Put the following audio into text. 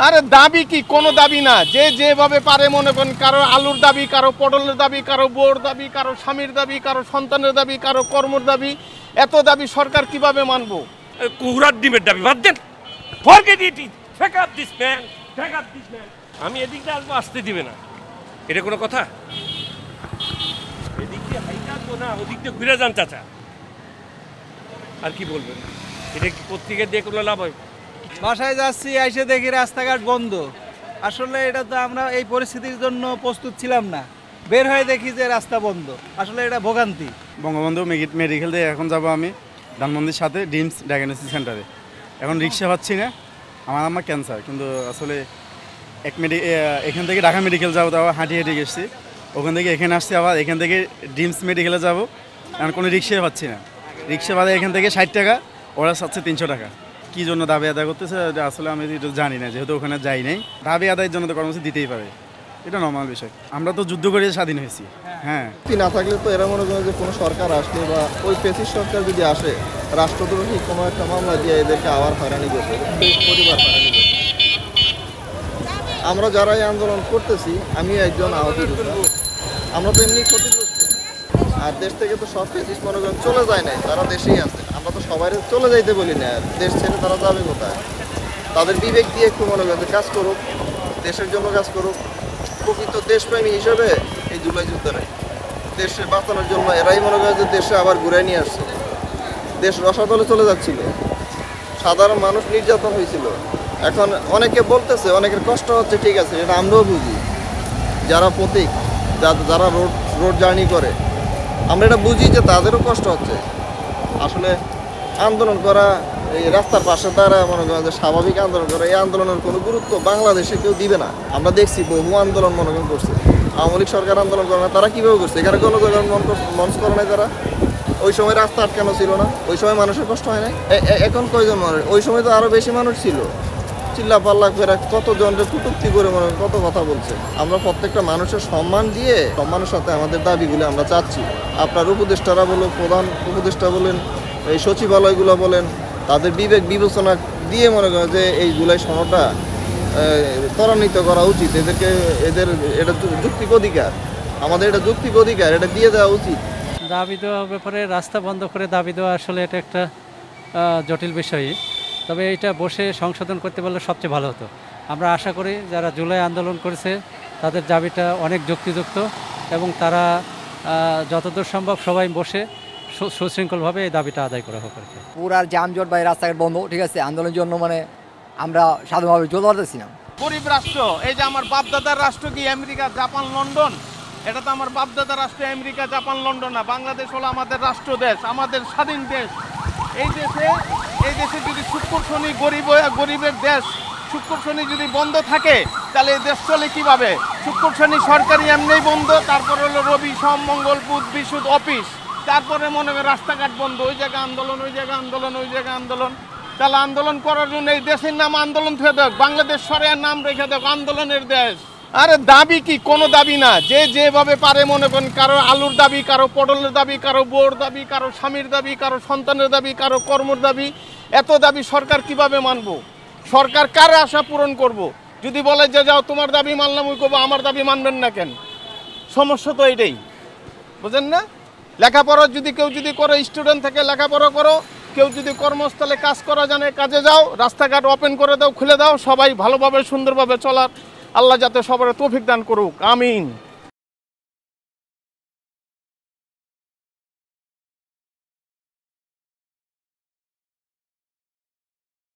আরে দাবি কি, কোনো দাবি না। যে যেভাবে পারে মনে করেন, কারো আলুর দাবি, কারো পটলের দাবি, কারো বোর দাবি, কারো স্বামীর দাবি, কারো সন্তানের দাবি, কারো কর্মর দাবি। এত দাবি সরকার কিভাবে মানবো? কুকুরার ডিমের দাবি বাদ দেন। Forget it, take up this man, take up this man. আমি এদিকটা আসবো, আসতে দিবে না, এটা কোনো কথা? এদিক দিয়ে হাইটা আসবো না, ওদিক দিয়ে ঘুরে যান চাচা। আর কি বলবেন, এটা কি পত্রিকা দিয়ে কোনো লাভ হয়? বাসায় যাচ্ছি, এসে দেখি রাস্তাঘাট বন্ধ। আসলে এটা তো আমরা এই পরিস্থিতির জন্য প্রস্তুত ছিলাম না। বের হয়ে দেখি যে রাস্তা বন্ধ, আসলে এটা ভোগান্তি। বঙ্গবন্ধু মেডিকেল দিয়ে এখন যাব আমি ধানমন্দির সাথে ডিমস ডায়াগনোসিস সেন্টারে। এখন রিক্সা পাচ্ছি না, আমার ক্যান্সার, কিন্তু আসলে এখান থেকে ঢাকা মেডিকেল যাবো, তাও হাঁটি গেছি। ওখান থেকে এখানে আসছি, আবার এখান থেকে ডিমস মেডিকেলে যাব। এখন কোনো রিক্সাই পাচ্ছি না। রিক্সা ভাড়া এখান থেকে 60 টাকা, ওরা চাচ্ছে 300 টাকা। কী জন্য দাবি আদায় করতেছে আসলে আমি এটা জানি না, যেহেতু ওখানে যাই নাই। দাবি আদায়ের জন্য তো কর্মসূচি দিতেই পারে, এটা নর্মাল বিষয়। আমরা তো যুদ্ধ করে স্বাধীন হয়েছি। হ্যাঁ, না থাকলে তো এরা মনে করেন যে কোনো সরকার আসলে বা ওই ফেসিস্ট সরকার যদি আসে, রাষ্ট্রদ্রোহী কোনো একটা মামলা দিয়ে এদেরকে আবার হয়রানি করবে, পরিবার হয়রানি করবে। আমরা যারা এই আন্দোলন করতেছি, আমি একজন আহত যোদ্ধা। আমরা তো এমনি ক্ষতিগ্রস্ত। আর দেশ থেকে তো সব ফেসিস্ট মনে করেন চলে যায় নাই, তারা দেশেই আছে। আমরা তো সবাই চলে যাইতে বলি না, দেশ ছেড়ে তারা যাবে কোথায়? তাদের বিবেক দিয়ে একটু মনে করেন কাজ করুক, দেশের জন্য কাজ করুক। প্রকৃত দেশপ্রেমী হিসেবে এই জুলাই যুদ্ধে দেশে বাঁচানোর জন্য এরাই মনে করে যে দেশে আবার ঘুরে নিয়ে আসছে। দেশ রসাতলে চলে যাচ্ছিল, সাধারণ মানুষ নির্যাতন হয়েছিল। এখন অনেকে বলতেছে অনেকের কষ্ট হচ্ছে, ঠিক আছে, এটা আমরাও বুঝি। যারা প্রতীক, যারা রোড জার্নি করে, আমরা এটা বুঝি যে তাদেরও কষ্ট হচ্ছে। আসলে আন্দোলন করা, এই রাস্তার পাশে তারা মনে করেন যে স্বাভাবিক আন্দোলন করে, এই আন্দোলনের কোনো গুরুত্ব বাংলাদেশে কেউ দিবে না। আমরা দেখছি বহু আন্দোলন মনে করেন করছে, আওয়ামী লীগ সরকার আন্দোলন করে না, তারা কীভাবে করছে? এখানে কোনো জায়গায় মঞ্চ করে নাই তারা। ওই সময় রাস্তা আটকানো ছিল না, ওই সময় মানুষের কষ্ট হয় নাই। এখন কয়জন মানুষ? ওই সময় তো আরও বেশি মানুষ ছিল। চিল্লা পাল্লা করে কতজনকে কটূক্তি করে মনে কত কথা বলছে। আমরা প্রত্যেকটা মানুষের সম্মান দিয়ে, সম্মানের সাথে আমাদের দাবিগুলো আমরা চাচ্ছি। আপনার উপদেষ্টারা বলুন, প্রধান উপদেষ্টা বলেন, এই সচিবালয়গুলো বলেন, তাদের বিবেক বিবেচনা দিয়ে মনে করে যে এই জুলাই সনদটা ত্বরান্বিত করা উচিত। এদের এটা যৌক্তিক অধিকার, আমাদের এটা যৌক্তিক অধিকার, এটা দিয়ে দেওয়া উচিত। দাবি দেওয়ার ব্যাপারে রাস্তা বন্ধ করে দাবি দেওয়া আসলে এটা একটা জটিল বিষয়ই। তবে এটা বসে সংশোধন করতে পারলে সবচেয়ে ভালো হতো। আমরা আশা করি যারা জুলাই আন্দোলন করেছে তাদের দাবিটা অনেক যুক্তিযুক্ত, এবং তারা যতদূর সম্ভব সবাই বসে সুশৃঙ্খলভাবে এই দাবিটা আদায় করা হোক। পুরার যানজট বা রাস্তাঘাট বন্ধ, ঠিক আছে, আন্দোলনের জন্য মানে আমরা সাধারণভাবে চলতে পারতেছি না। গরিব রাষ্ট্র, এই যে আমার বাপদাদার রাষ্ট্র কি আমেরিকা, জাপান, লন্ডন? এটা তো আমার বাপদাদার রাষ্ট্র আমেরিকা, জাপান, লন্ডন না। বাংলাদেশ হলো আমাদের রাষ্ট্র দেশ, আমাদের স্বাধীন দেশ। এই দেশে যদি শুক্র শনি গরিবের দেশ, শুক্র শনি যদি বন্ধ থাকে, তাহলে এই দেশ চলে কীভাবে? শুক্র শনি সরকারি এমনিই বন্ধ, তারপর হলো রবি সোম মঙ্গল বুধ বৃহস্পতি অফিস, তারপরে মনে হয় রাস্তাঘাট বন্ধ, ওই জায়গায় আন্দোলন, ওই জায়গায় আন্দোলন, ওই জায়গায় আন্দোলন। তাহলে আন্দোলন করার জন্য এই দেশের নাম আন্দোলন থেকে দেখ, বাংলাদেশ সরেয়ার নাম রেখে দেখ আন্দোলনের দেশ। আরে দাবি কি, কোনো দাবি না। যে যেভাবে পারে মনে করেন, কারো আলুর দাবি, কারো পটলের দাবি, কারো বোর দাবি, কারো স্বামীর দাবি, কারো সন্তানের দাবি, কারো কর্মর দাবি। এত দাবি সরকার কিভাবে মানবো? সরকার কার আশা পূরণ করব? যদি বলে যে যাও তোমার দাবি মানলাম, ওই করবো, আমার দাবি মানবেন না কেন? সমস্যা তো এটাই, বুঝেন না? লেখাপড়া যদি কেউ যদি করে, স্টুডেন্ট থেকে লেখাপড়া করো, কেউ যদি কর্মস্থলে কাজ করা জানে কাজে যাও, রাস্তাঘাট ওপেন করে দাও, খুলে দাও, সবাই ভালোভাবে সুন্দরভাবে চলার আল্লাহ যাতে সবার তৌফিক দান করুক, আমিন।